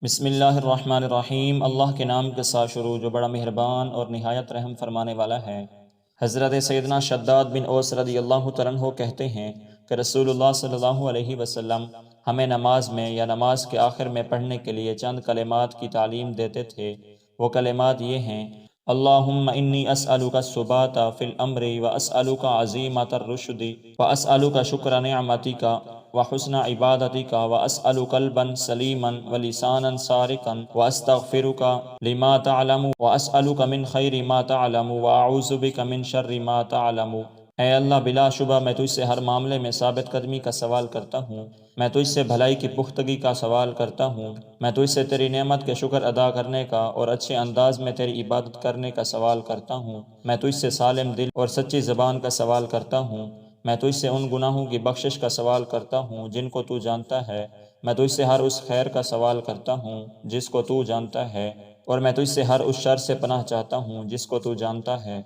بسم اللہ الرحمن الرحیم۔ اللہ کے نام کے ساتھ شروع جو بڑا مہربان اور نہایت رحم فرمانے والا ہے۔ حضرت سیدنا شداد بن اوس رضی اللہ تعالیٰ عنہ کہتے ہیں کہ رسول اللہ صلی اللہ علیہ وسلم ہمیں نماز میں یا نماز کے آخر میں پڑھنے کے لیے چند کلمات کی تعلیم دیتے تھے۔ وہ کلمات یہ ہیں: اللہم انی اسألک الثبات فی الامر واسألک عزیمت الرشد واسألک شکر نعمتک وحسن عبادتک واسألک قلبا سلیما ولسانا صارقا واستغفرک لما تعلم واسألک من خیر ما تعلم واعوذ بک من شر ما تعلم۔ اے اللہ، بلا شبہ میں تجھ سے ہر معاملے میں ثابت قدمی کا سوال کرتا ہوں، میں تجھ سے بھلائی کی پختگی کا سوال کرتا ہوں، میں تجھ سے تیری نعمت کے شکر ادا کرنے کا اور اچھے انداز میں تیری عبادت کرنے کا سوال کرتا ہوں، میں تجھ سے سالم دل اور سچی زبان کا سوال کرتا ہوں، میں تجھ سے ان گناہوں کی بخشش کا سوال کرتا ہوں جن کو تو جانتا ہے، میں تجھ سے ہر اس خیر کا سوال کرتا ہوں جس کو تو جانتا ہے، اور میں تجھ سے ہر اس شر سے پناہ چاہتا ہوں جس کو تو جانتا ہے۔